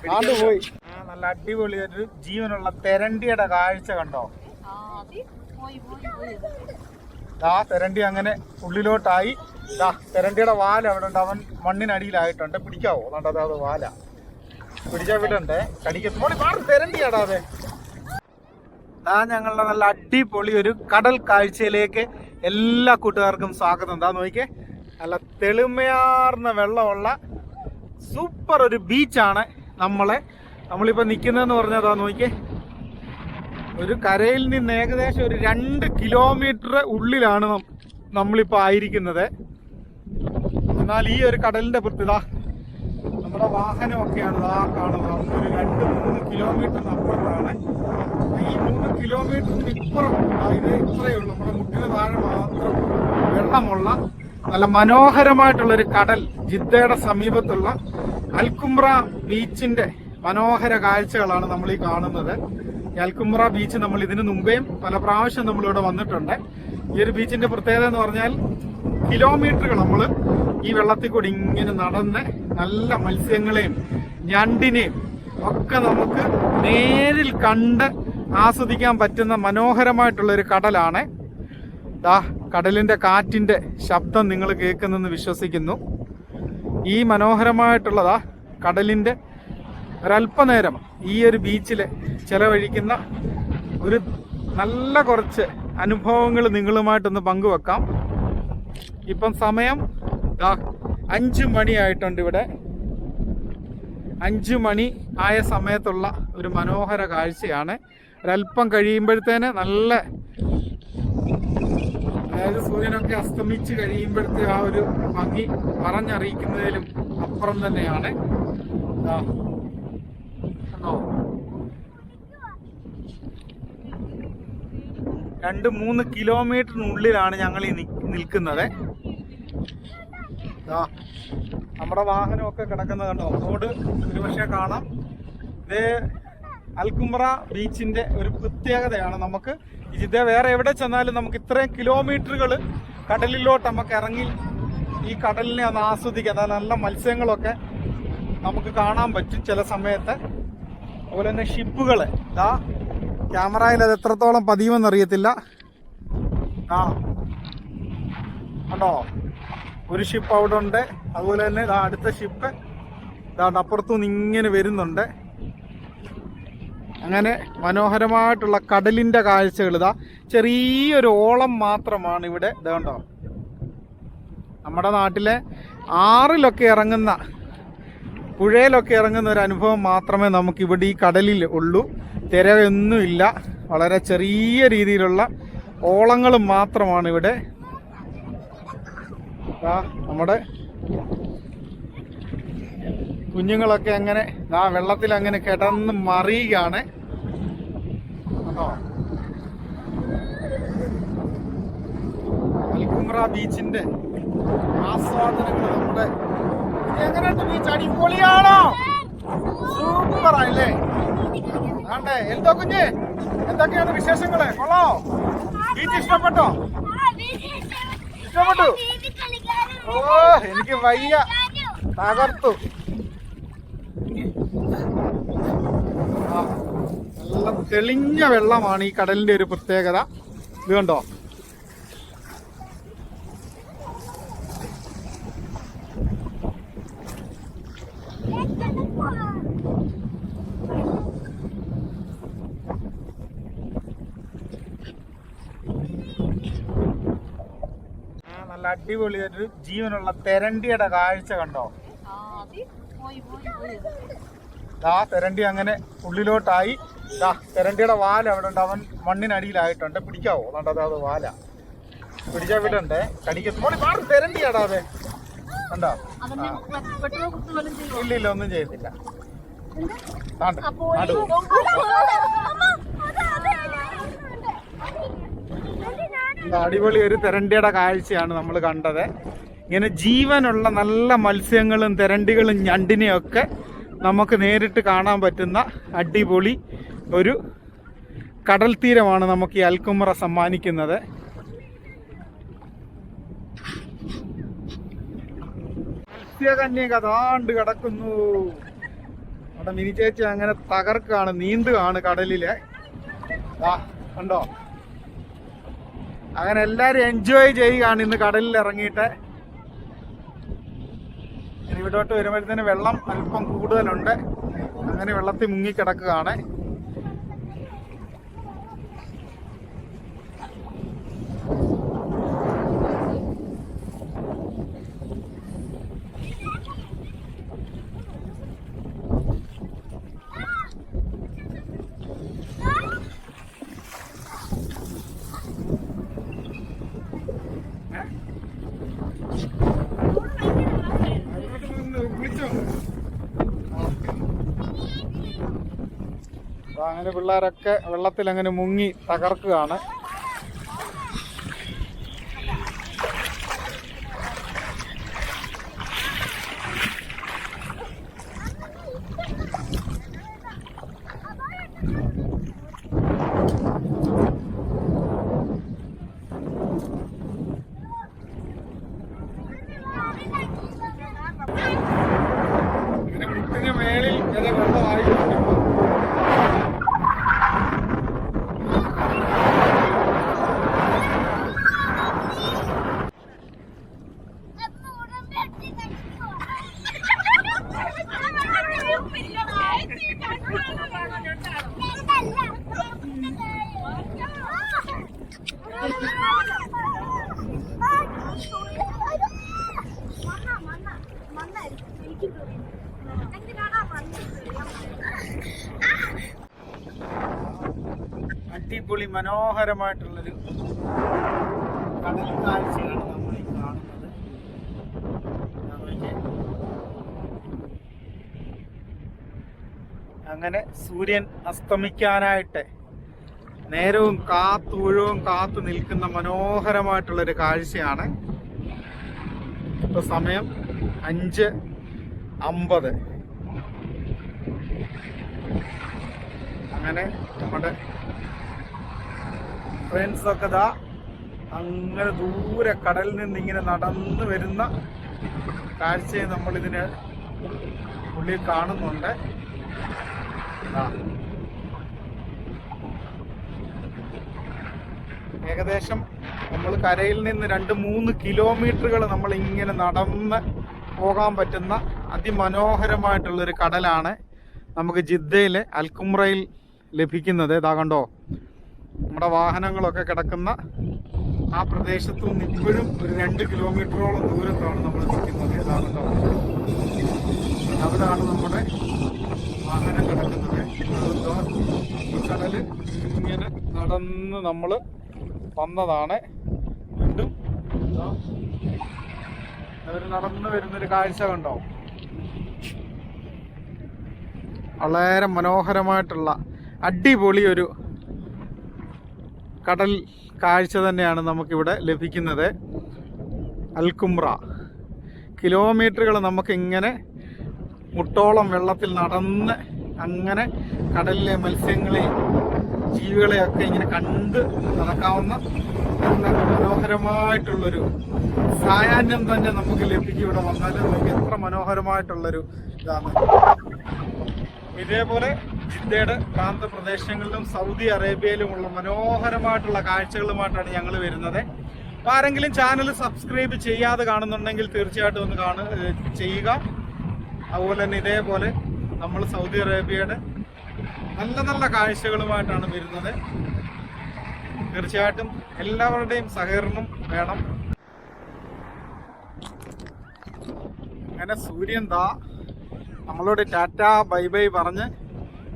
പോയി. നല്ല അടിപൊളി ഒരു ജീവനുള്ള തെരണ്ടിയുടെ കാഴ്ച കണ്ടോ? തെരണ്ടി അങ്ങനെ ഉള്ളിലോട്ടായി. തെരണ്ടിയുടെ വാല അവിടെ ഉണ്ട്, അവൻ മണ്ണിനടിയിലായിട്ടുണ്ട്. പിടിക്കാവോ? കണ്ടത് അത് വാല പിടിച്ചാ വിടണ്ടേ, കടിക്കത്തോടെ തെരണ്ടിയാടാ. അതെ, ഞങ്ങളുടെ നല്ല അടിപൊളി ഒരു കടൽ കാഴ്ചയിലേക്ക് എല്ലാ കൂട്ടുകാർക്കും സ്വാഗതം. നോക്കിയേ, നല്ല തെളിമയാർന്ന വെള്ളമുള്ള സൂപ്പർ ഒരു ബീച്ചാണ് നമ്മളിപ്പോ നിൽക്കുന്നതെന്ന് പറഞ്ഞതാ. നോക്കിയേ, ഒരു കരയിൽ നിന്ന് ഏകദേശം ഒരു 2 കിലോമീറ്റർ ഉള്ളിലാണ് നമ്മളിപ്പോ ആയിരിക്കുന്നത്. എന്നാൽ ഈ ഒരു കടലിന്റെ പ്രത്യേകത, നമ്മുടെ വാഹനമൊക്കെയാണ് കാണുന്നത്. ഒരു 2-3 കിലോമീറ്റർ അപ്പുറത്താണ്. ഈ 3 കിലോമീറ്ററിന് ഇപ്പുറം ഇത്രയേ ഉള്ളൂ. നമ്മുടെ മുട്ടിന് താഴെ മാത്രം വെള്ളമുള്ള നല്ല മനോഹരമായിട്ടുള്ളൊരു കടൽ. ജിദ്ദയുടെ സമീപത്തുള്ള അൽകുംറ ബീച്ചിന്റെ മനോഹര കാഴ്ചകളാണ് നമ്മൾ ഈ കാണുന്നത്. ഈ അൽകുംറ ബീച്ച് നമ്മൾ ഇതിനു മുമ്പേയും പല പ്രാവശ്യം നമ്മളിവിടെ വന്നിട്ടുണ്ട്. ഈ ഒരു ബീച്ചിന്റെ പ്രത്യേകത എന്ന് പറഞ്ഞാൽ കിലോമീറ്ററുകൾ നമ്മൾ ഈ വെള്ളത്തിൽ കൂടി ഇങ്ങനെ നടന്ന് നല്ല മത്സ്യങ്ങളെയും ഞണ്ടിനെയും ഒക്കെ നമുക്ക് നേരിൽ കണ്ട് ആസ്വദിക്കാൻ പറ്റുന്ന മനോഹരമായിട്ടുള്ള ഒരു കടലാണ്. കടലിന്റെ കാറ്റിന്റെ ശബ്ദം നിങ്ങൾ കേൾക്കുന്നെന്ന് വിശ്വസിക്കുന്നു. ഈ മനോഹരമായിട്ടുള്ളതാ കടലിന്റെ ഒരല്പനേരം ഈ ഒരു ബീച്ചിൽ ചെലവഴിക്കുന്ന ഒരു നല്ല കുറച്ച് അനുഭവങ്ങൾ നിങ്ങളുമായിട്ടൊന്ന് പങ്കുവെക്കാം. ഇപ്പം സമയം 5 മണിയായിട്ടുണ്ട്. ഇവിടെ 5 മണി ആയ സമയത്തുള്ള ഒരു മനോഹര കാഴ്ചയാണ്. ഒരല്പം കഴിയുമ്പോഴത്തേന് നല്ല, അതായത് സൂര്യനൊക്കെ അസ്തമിച്ച് കഴിയുമ്പോഴത്തെ ആ ഒരു ഭംഗി പറഞ്ഞറിയിക്കുന്നതിലും അപ്പുറം തന്നെയാണ്. 2-3 കിലോമീറ്ററിനുള്ളിലാണ് ഞങ്ങൾ ഈ നിൽക്കുന്നത്. നമ്മുടെ വാഹനമൊക്കെ കിടക്കുന്നത് കണ്ടോ? റോഡ് ഒരുപക്ഷെ കാണാം. ഇത് അൽകുംറ ബീച്ചിന്റെ ഒരു പ്രത്യേകതയാണ്. നമുക്ക് ജിദ്ദ വേറെ എവിടെ ചെന്നാലും നമുക്ക് ഇത്രയും കിലോമീറ്ററുകൾ കടലിലോട്ട് നമുക്ക് ഇറങ്ങി ഈ കടലിനെ ഒന്ന് ആസ്വദിക്കാം. നല്ല മത്സ്യങ്ങളൊക്കെ നമുക്ക് കാണാൻ പറ്റും ചില സമയത്ത്. അതുപോലെ തന്നെ ഷിപ്പുകൾ, ക്യാമറയിൽ അത് എത്രത്തോളം പതിയുമെന്ന് അറിയത്തില്ല. കണ്ടോ, ഒരു ഷിപ്പ് അവിടെ ഉണ്ട്. അതുപോലെ തന്നെ അടുത്ത ഷിപ്പ് അപ്പുറത്തുനിന്ന് ഇങ്ങനെ വരുന്നുണ്ട്. അങ്ങനെ മനോഹരമായിട്ടുള്ള കടലിന്റെ കാഴ്ചകൾ. ചെറിയൊരു ഓളം മാത്രമാണ് ഇവിടെ. കണ്ടോ, നമ്മുടെ നാട്ടിലെ ആറിലൊക്കെ ഇറങ്ങുന്ന, പുഴയിലൊക്കെ ഇറങ്ങുന്ന ഒരു അനുഭവം മാത്രമേ നമുക്ക് ഇവിടെ ഈ കടലിൽ ഉള്ളൂ. തിരയൊന്നുമില്ല, വളരെ ചെറിയ രീതിയിലുള്ള ഓളങ്ങളും മാത്രമാണ് ഇവിടെ. നമ്മുടെ കുഞ്ഞുങ്ങളൊക്കെ അങ്ങനെ വെള്ളത്തിൽ അങ്ങനെ കിടന്ന് മറിയുകയാണ്. അൽകുംറ ബീച്ചിന്റെ ആസ്വാദനങ്ങൾ നമ്മുടെ എങ്ങനെയുണ്ട്? ബീച്ച് അടിപൊളിയാണോ? സൂപ്പറായില്ലേ? എന്തോ കുഞ്ഞ്, എന്തൊക്കെയാണ് വിശേഷങ്ങള്? കൊള്ളോ? ബീച്ച് ഇഷ്ടപ്പെട്ടോ? ഇഷ്ടപ്പെട്ടു? ഓ, എനിക്ക് വയ്യ, തകർത്തു. നല്ല തെളിഞ്ഞ വെള്ളമാണ് ഈ കടലിന്റെ ഒരു പ്രത്യേകത. ഇത് കണ്ടോ? നല്ല അടിപൊളി ഒരു ജീവനുള്ള തെരണ്ടിയുടെ കാഴ്ച കണ്ടോ? തെരണ്ടി അങ്ങനെ ഉള്ളിലോട്ടായി. തെരണ്ടിയുടെ വാല അവിടെ ഉണ്ട്, അവൻ മണ്ണിനടിയിലായിട്ടുണ്ട്. പിടിക്കാവോ? കണ്ടത് അത് വാല പിടിച്ചാ വിടണ്ടേ, കടിക്കത്തോടെ തെരണ്ടിയാടാ. അതെ, കണ്ടോ? ഇല്ല, ഒന്നും ചെയ്യത്തില്ല. അടിപൊളി ഒരു തെരണ്ടിയുടെ കാഴ്ചയാണ് നമ്മൾ കണ്ടത്. ഇങ്ങനെ ജീവനുള്ള നല്ല മത്സ്യങ്ങളും തെരണ്ടികളും ഞണ്ടിനെയും ഒക്കെ നമുക്ക് നേരിട്ട് കാണാൻ പറ്റുന്ന അടിപൊളി ഒരു കടൽ തീരമാണ് നമുക്ക് ഈ അൽകുംറ സമ്മാനിക്കുന്നത്. മത്സ്യകന്യക താണ്ട് കിടക്കുന്നു. നമ്മുടെ മിനി ചേച്ചി അങ്ങനെ തകർക്കാണ്, നീന്തുകയാണ് കടലില്. കണ്ടോ, അങ്ങനെ എല്ലാരും എൻജോയ് ചെയ്യുകയാണ് ഇന്ന് കടലിൽ ഇറങ്ങിയിട്ട്. ഇവിടോട്ട് വരുമ്പോഴത്തേന് വെള്ളം അല്പം കൂടുതലുണ്ട്. അങ്ങനെ വെള്ളത്തിൽ മുങ്ങിക്കിടക്കുകയാണ്. അങ്ങനെ പിള്ളേരൊക്കെ വെള്ളത്തിൽ അങ്ങനെ മുങ്ങി തകർക്കുകയാണ്. ഇങ്ങനെ മുട്ടിന് മേളിൽ വരെ വെള്ളമായിട്ടുണ്ട്. അടിപൊളി മനോഹരമായിട്ടുള്ളൊരു കടൽ കാഴ്ചയാണ് നമ്മൾ ഈ കാണുന്നത്. അങ്ങനെ സൂര്യൻ അസ്തമിക്കാനായിട്ട് നേരവും ഊഴവും കാത്തു നിൽക്കുന്ന മനോഹരമായിട്ടുള്ളൊരു കാഴ്ചയാണ്. ഇപ്പൊ സമയം 5:50. അങ്ങനെ നമ്മുടെ ഫ്രണ്ട്സൊക്കെ ദാ അങ്ങനെ ദൂരെ കടലിൽ നിന്ന് ഇങ്ങനെ നടന്നു വരുന്ന കാഴ്ചയെ നമ്മളിതിന് ഉള്ളിൽ കാണുന്നുണ്ട്. ഏകദേശം നമ്മൾ കരയിൽ നിന്ന് 2-3 കിലോമീറ്ററുകൾ നമ്മൾ ഇങ്ങനെ നടന്ന് പോകാൻ പറ്റുന്ന അതിമനോഹരമായിട്ടുള്ളൊരു കടലാണ് നമുക്ക് ജിദ്ദയിലെ അൽകുംറയിൽ ലഭിക്കുന്നത്. ഇതാ കണ്ടോ, നമ്മുടെ വാഹനങ്ങളൊക്കെ കിടക്കുന്ന ആ പ്രദേശത്തു നിന്ന് ഇപ്പോഴും ഒരു 2 കിലോമീറ്ററോളം ദൂരത്താണ് നമ്മൾ നിൽക്കുന്നത്. ഇതാ കണ്ടോ, അവിടെയാണ് നമ്മുടെ വാഹനം കിടക്കുന്നത്. ഈ കടല് ഇങ്ങനെ നടന്ന് നമ്മൾ വന്നതാണ്. വീണ്ടും അവർ നടന്നു വരുന്നൊരു കാഴ്ച കണ്ടോ, വളരെ മനോഹരമായിട്ടുള്ള അടിപൊളി ഒരു കടൽ കാഴ്ച തന്നെയാണ് നമുക്കിവിടെ ലഭിക്കുന്നത്. അൽകുംറ കിലോമീറ്ററുകൾ നമുക്കിങ്ങനെ മുട്ടോളം വെള്ളത്തിൽ നടന്ന് അങ്ങനെ കടലിലെ മത്സ്യങ്ങളെയും ജീവികളെയൊക്കെ ഇങ്ങനെ കണ്ട് നടക്കാവുന്ന നല്ല മനോഹരമായിട്ടുള്ളൊരു സായാഹ്നം തന്നെ നമുക്ക് ലഭിക്കും. ഇവിടെ വന്നാൽ നമുക്ക് എത്ര മനോഹരമായിട്ടുള്ളൊരു ഇതാണ്. ഇതേപോലെ ജിദ്ദയുടെ പ്രാന്തപ്രദേശങ്ങളിലും സൗദി അറേബ്യയിലുമുള്ള മനോഹരമായിട്ടുള്ള കാഴ്ചകളുമായിട്ടാണ് ഞങ്ങൾ വരുന്നത്. അപ്പോൾ ആരെങ്കിലും ചാനൽ സബ്സ്ക്രൈബ് ചെയ്യാതെ കാണുന്നുണ്ടെങ്കിൽ തീർച്ചയായിട്ടും ഒന്ന് ചെയ്യുക. അതുപോലെ തന്നെ ഇതേപോലെ നമ്മൾ സൗദി അറേബ്യയുടെ നല്ല നല്ല കാഴ്ചകളുമായിട്ടാണ് വരുന്നത്. തീർച്ചയായിട്ടും എല്ലാവരുടെയും സഹകരണം വേണം. അങ്ങനെ സൂര്യൻ നമ്മളോട് ടാറ്റ ബൈ ബൈ പറഞ്ഞ്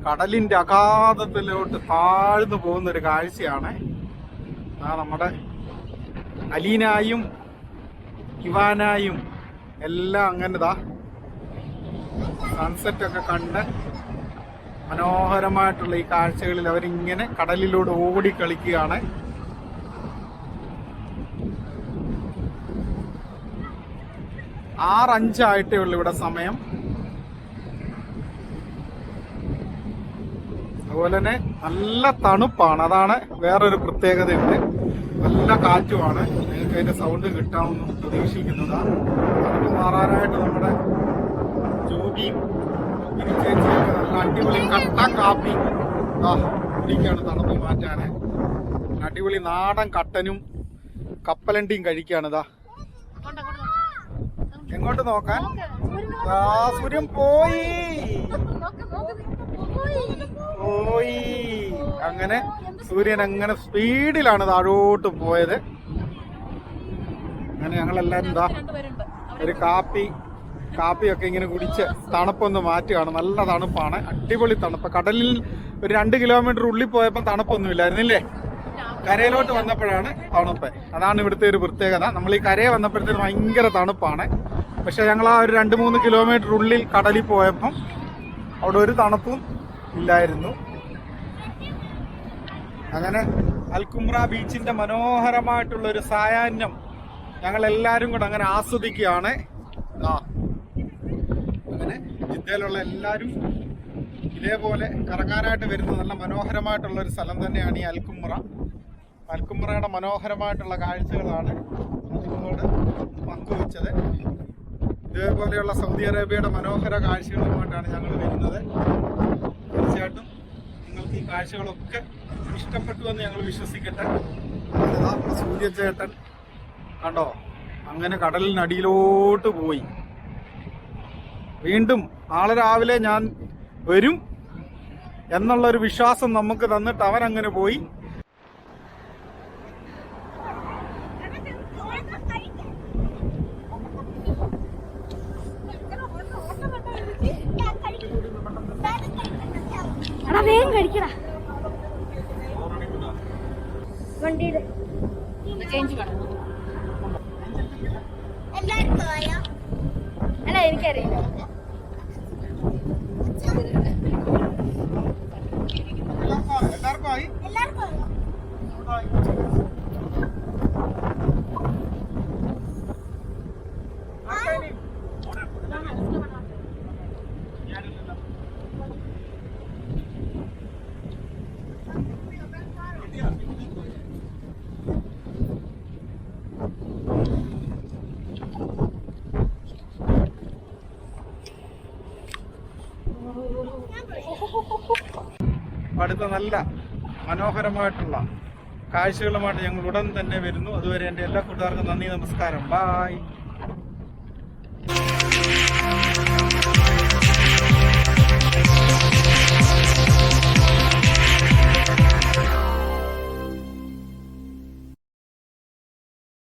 കടലിൻ്റെ അഗാധത്തിലോട്ട് താഴ്ന്നു പോകുന്നൊരു കാഴ്ചയാണ്. നമ്മുടെ അലീനായും ഇവാനായും എല്ലാം അങ്ങനെ സൺസെറ്റൊക്കെ കണ്ട് മനോഹരമായിട്ടുള്ള ഈ കാഴ്ചകളിൽ അവരിങ്ങനെ കടലിലൂടെ ഓടിക്കളിക്കുകയാണ്. 6:05 ആയിട്ടേ ഉള്ളൂ ഇവിടെ സമയം. അതുപോലെ തന്നെ നല്ല തണുപ്പാണ്, അതാണ് വേറൊരു പ്രത്യേകതയുണ്ട്. നല്ല കാറ്റുമാണ്, നിങ്ങൾക്ക് അതിന്റെ സൗണ്ട് കിട്ടാമെന്ന് പ്രതീക്ഷിക്കുന്നതാണ്. തണുപ്പ് മാറാനായിട്ട് നമ്മുടെ ജോബിയും ചേച്ചിയൊക്കെ നല്ല അടിപൊളി കട്ട കാപ്പി കുടിക്കാണ് തണുപ്പ് മാറ്റാന്. അടിപൊളി നാടൻ കട്ടനും കപ്പലണ്ടിയും കഴിക്കാണ്. എങ്ങോട്ട് നോക്കാൻ? സൂര്യൻ പോയി. അങ്ങനെ സൂര്യൻ അങ്ങനെ സ്പീഡിലാണ് താഴോട്ട് പോയത്. അങ്ങനെ ഞങ്ങളെല്ലാരും ഒരു കാപ്പിയൊക്കെ ഇങ്ങനെ കുടിച്ച് തണുപ്പൊന്ന് മാറ്റുകയാണ്. നല്ല തണുപ്പാണ്, അടിപൊളി തണുപ്പ്. കടലിൽ ഒരു 2 കിലോമീറ്റർ ഉള്ളിൽ പോയപ്പോൾ തണുപ്പൊന്നും ഇല്ലായിരുന്നില്ലേ? കരയിലോട്ട് വന്നപ്പോഴാണ് തണുപ്പ്. അതാണ് ഇവിടുത്തെ ഒരു പ്രത്യേകത. നമ്മൾ ഈ കരയെ വന്നപ്പോഴത്തേന് ഭയങ്കര തണുപ്പാണ്. പക്ഷെ ഞങ്ങൾ ആ ഒരു 2-3 കിലോമീറ്റർ ഉള്ളിൽ കടലിൽ പോയപ്പം അവിടെ ഒരു തണുപ്പും ഇല്ലായിരുന്നു. അങ്ങനെ അൽകുംറ ബീച്ചിന്റെ മനോഹരമായിട്ടുള്ള ഒരു സായാഹ്നം ഞങ്ങൾ എല്ലാവരും കൂടെ അങ്ങനെ ആസ്വദിക്കുകയാണ്. അങ്ങനെ ജിദ്ദയിലുള്ള എല്ലാവരും ഇതേപോലെ കറങ്ങാനായിട്ട് വരുന്ന നല്ല മനോഹരമായിട്ടുള്ള ഒരു സ്ഥലം തന്നെയാണ് ഈ അൽകുംറ. അൽകുംറയുടെ മനോഹരമായിട്ടുള്ള കാഴ്ചകളാണ് നിങ്ങളോട് പങ്കുവച്ചത്. ഇതേപോലെയുള്ള സൗദി അറേബ്യയുടെ മനോഹര കാഴ്ചകളുമായിട്ടാണ് ഞങ്ങൾ വരുന്നത്. തീർച്ചയായിട്ടും നിങ്ങൾക്ക് ഈ കാഴ്ചകളൊക്കെ ഇഷ്ടപ്പെട്ടു എന്ന് ഞങ്ങൾ വിശ്വസിക്കട്ടെ. നമ്മുടെ സൂര്യചേട്ടൻ കണ്ടോ അങ്ങനെ കടലിനടിയിലോട്ട് പോയി. വീണ്ടും നാളെ രാവിലെ ഞാൻ വരും എന്നുള്ളൊരു വിശ്വാസം നമുക്ക് തന്നിട്ട് അവൻ അങ്ങനെ പോയി. വണ്ടിയില് അല്ല എനിക്കറിയില്ല. അടുത്ത നല്ല മനോഹരമായിട്ടുള്ള കാഴ്ചകളുമായിട്ട് ഞങ്ങൾ ഉടൻ തന്നെ വരുന്നു. അതുവരെ എൻ്റെ എല്ലാ കൂട്ടുകാർക്കും നന്ദി, നമസ്കാരം, ബായ്.